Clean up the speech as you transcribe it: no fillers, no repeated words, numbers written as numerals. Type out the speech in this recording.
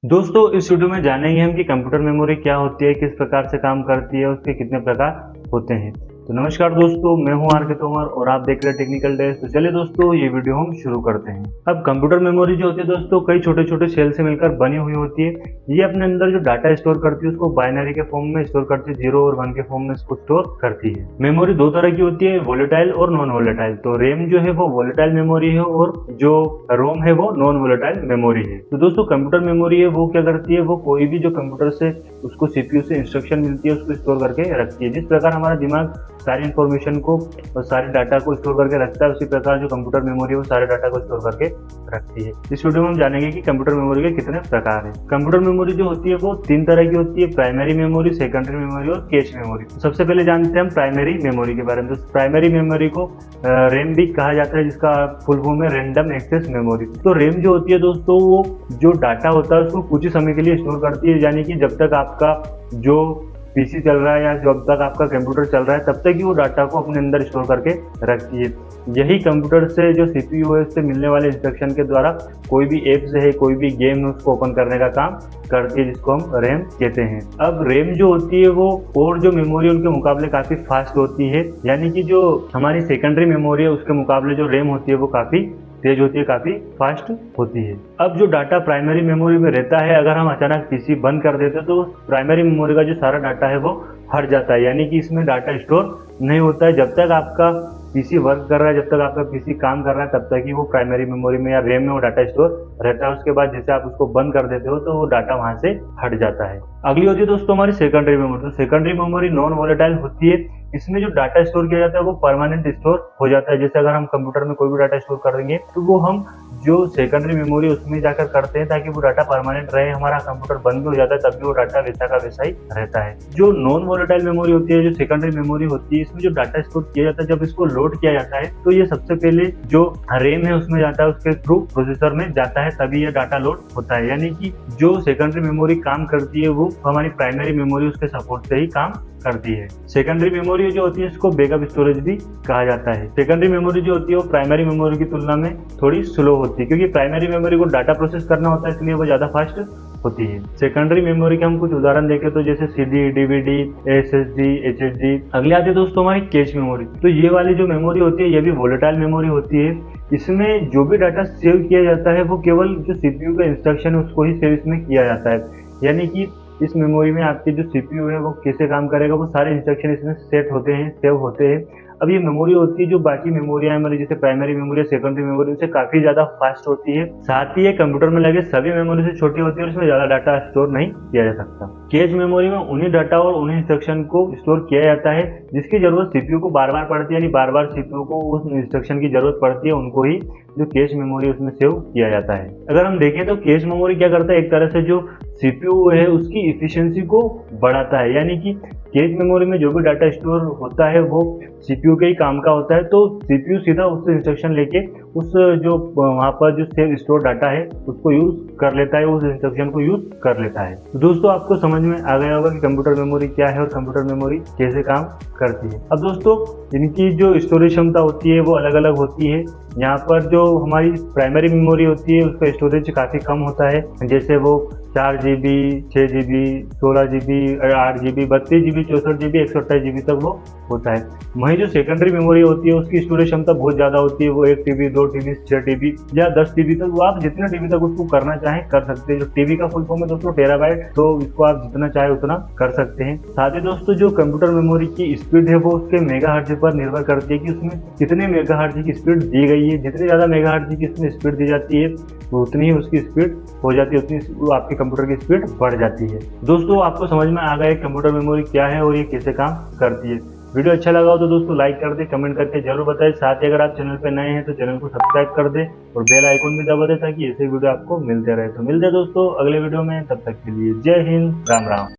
दोस्तों इस वीडियो में जानेंगे हम कि कंप्यूटर मेमोरी क्या होती है, किस प्रकार से काम करती है, उसके कितने प्रकार होते हैं। तो नमस्कार दोस्तों, मैं हूं आर के तोमर और आप देख रहे हैं टेक्निकल डेस्क। तो चलिए दोस्तों ये वीडियो हम शुरू करते हैं। अब कंप्यूटर मेमोरी जो होती है दोस्तों कई छोटे छोटे सेल से मिलकर बनी हुई होती है। ये अपने अंदर जो डाटा स्टोर करती है उसको बाइनरी के फॉर्म में स्टोर करती है, 0 और 1 के फॉर्म में इसको स्टोर करती है। मेमोरी दो तरह की होती है, वोलेटाइल और नॉन वोलेटाइल। तो रैम जो है वो वोलेटाइल मेमोरी है और जो रोम है वो नॉन वोलेटाइल मेमोरी है। तो दोस्तों कंप्यूटर मेमोरी है वो क्या करती है, वो कोई भी जो कंप्यूटर से उसको सीपीयू से इंस्ट्रक्शन मिलती है उसको स्टोर करके रखती है। जिस प्रकार हमारा दिमाग सारी इंफॉर्मेशन को और सारे डाटा को स्टोर करके रखता है, उसी प्रकार जो कंप्यूटर मेमोरी है वो सारे डाटा को स्टोर करके रखती है। इस वीडियो में हम जानेंगे कि कंप्यूटर मेमोरी के कितने प्रकार हैं। कंप्यूटर मेमोरी जो होती है वो तीन तरह की होती है, प्राइमरी मेमोरी, सेकेंडरी मेमोरी और कैश मेमोरी। सबसे पहले जानते हैं हम प्राइमरी मेमोरी के बारे में। तो प्राइमरी मेमोरी को रैम भी कहा जाता है, जिसका फुल फॉर्म है रैंडम एक्सेस मेमोरी। तो रैम जो होती है दोस्तों वो जो डाटा होता है उसको कुछ ही समय के लिए स्टोर करती है, यानी कि जब तक आपका जो पीसी चल रहा है या जब तक आपका कंप्यूटर चल रहा है तब तक ही वो डाटा को अपने अंदर स्टोर करके रखती है। यही कंप्यूटर से जो सीपीयू है उससे मिलने वाले इंस्ट्रक्शन के द्वारा कोई भी ऐप्स है, कोई भी गेम है उसको ओपन करने का काम करती है, जिसको हम रैम कहते हैं। अब रैम जो होती है वो और जो मेमोरी उनके मुकाबले काफी फास्ट होती है, यानी कि जो हमारी सेकेंडरी मेमोरी है उसके मुकाबले जो रैम होती है वो काफी तेज होती है, काफी फास्ट होती है। अब जो डाटा प्राइमरी मेमोरी में रहता है, अगर हम अचानक पीसी बंद कर देते हैं तो प्राइमरी मेमोरी का जो सारा डाटा है वो हट जाता है, यानी कि इसमें डाटा स्टोर नहीं होता है। जब तक आपका पीसी वर्क कर रहा है, जब तक आपका पीसी काम कर रहा है तब तक ही वो प्राइमरी मेमोरी में या रैम में वो डाटा स्टोर रहता है। उसके बाद जैसे आप उसको बंद कर देते हो तो वो डाटा वहां से हट जाता है। अगली होती है दोस्तों हमारी सेकेंडरी मेमोरी। तो सेकेंडरी मेमोरी नॉन वोलेटाइल होती है। इसमें जो डाटा स्टोर किया जाता है वो परमानेंट स्टोर हो जाता है। जैसे अगर हम कंप्यूटर में कोई भी डाटा स्टोर करेंगे तो वो हम जो सेकेंडरी मेमोरी उसमें जाकर करते हैं ताकि वो डाटा परमानेंट रहे। हमारा कंप्यूटर बंद भी हो जाता है तब भी वो डाटा वैसा का वैसा ही रहता है। जो नॉन वोलेटाइल मेमोरी होती है, जो सेकेंडरी मेमोरी होती है, इसमें जो डाटा स्टोर किया जाता है जब इसको लोड किया जाता है तो ये सबसे पहले जो रैम है उसमें जाता है, उसके थ्रू प्रोसेसर में जाता है, तभी ये डाटा लोड होता है। यानी कि जो सेकेंडरी मेमोरी काम करती है वो हमारी प्राइमरी मेमोरी उसके सपोर्ट से ही काम करती है। सेकेंडरी मेमोरी जो होती है इसको बैकअप स्टोरेज भी कहा जाता है। सेकेंडरी मेमोरी जो होती है वो प्राइमरी मेमोरी की तुलना में थोड़ी स्लो होती है, क्योंकि प्राइमरी मेमोरी को डाटा प्रोसेस करना होता है, इसलिए वो ज्यादा फास्ट होती है। सेकेंडरी मेमोरी के हम कुछ उदाहरण देखें तो जैसे सीडी, डीवीडी, एसएसडी, एचएसडी। अगले आते हैं दोस्तों हमारी कैश मेमोरी। तो ये वाली जो मेमोरी होती है ये भी वोलेटाइल मेमोरी होती है। इसमें जो भी डाटा सेव किया जाता है वो केवल जो सीपीयू का इंस्ट्रक्शन है उसको ही सेव इसमें किया जाता है। यानी कि इस मेमोरी में आपकी जो सीपीयू है वो कैसे काम करेगा वो सारे इंस्ट्रक्शन इसमें सेट होते हैं, सेव होते हैं। अब ये मेमोरी होती है जो बाकी मेमोरियां हमारी जैसे प्राइमरी मेमोरी, सेकेंडरी मेमोरी उनसे काफी ज्यादा फास्ट होती है। साथ ही ये कंप्यूटर में लगे सभी मेमोरी से छोटी होती है और इसमें ज्यादा डाटा स्टोर नहीं किया जा सकता। कैश मेमोरी में उन्हीं डाटा और उन्हीं इंस्ट्रक्शन को स्टोर किया जाता है जिसकी जरूरत सीपीयू को बार बार पड़ती है, यानी बार बार सीपीयू को उस इंस्ट्रक्शन की जरूरत पड़ती है, उनको ही जो कैश मेमोरी उसमें सेव किया जाता है। अगर हम देखें तो कैश मेमोरी क्या करता है, एक तरह से जो सीपीयू है उसकी इफिशियंसी को बढ़ाता है। यानी कि कैश मेमोरी में जो भी डाटा स्टोर होता है वो सीपीयू के ही काम का होता है, तो सीपीयू सीधा उससे इंस्ट्रक्शन लेके उस जो वहां पर जो सेव स्टोर डाटा है उसको यूज कर लेता है, उस इंस्ट्रक्शन को यूज कर लेता है। तो दोस्तों आपको समझ में आ गया होगा कि कंप्यूटर मेमोरी क्या है और कंप्यूटर मेमोरी कैसे काम करती है। अब दोस्तों इनकी जो स्टोरेज क्षमता होती है वो अलग अलग होती है। यहाँ पर जो हमारी प्राइमरी मेमोरी होती है उसका स्टोरेज काफी कम होता है, जैसे वो 4 GB, 6 GB, 16 GB, 8 GB, 32 GB, 64 GB, 128 GB तक वो होता है। वहीं जो सेकेंडरी मेमोरी होती है उसकी स्टोरेज क्षमता बहुत ज्यादा होती है, वो 1 TB, 2 TB, 6 TB या 10 TB तक, वो आप जितने TB तक उसको करना चाहें कर सकते हैं। जो टीबी का फुल फॉर्म है दोस्तों टेराबाइट, तो इसको आप जितना चाहे उतना कर सकते हैं। साथ ही दोस्तों जो कंप्यूटर मेमोरी की स्पीड है वो उसके मेगाहर्ट्ज पर निर्भर करती है कि उसमें कितने मेगाहर्ट्ज की स्पीड दी गई है। जितनी ज्यादा मेगाहर्ट्ज की इसमें स्पीड दी जाती है उतनी ही उसकी स्पीड हो जाती है, उतनी आपके कंप्यूटर की स्पीड बढ़ जाती है। दोस्तों आपको समझ में आ गया कंप्यूटर मेमोरी क्या है और ये कैसे काम करती है। वीडियो अच्छा लगा हो तो दोस्तों लाइक कर दे, कमेंट करके जरूर बताएं। साथ ही अगर आप चैनल पे नए हैं तो चैनल को सब्सक्राइब कर दे और बेल आइकन भी दबा दे ताकि ऐसे वीडियो आपको मिलते रहे। तो मिलते हैं दोस्तों अगले वीडियो में, तब तक के लिए जय हिंद, राम राम।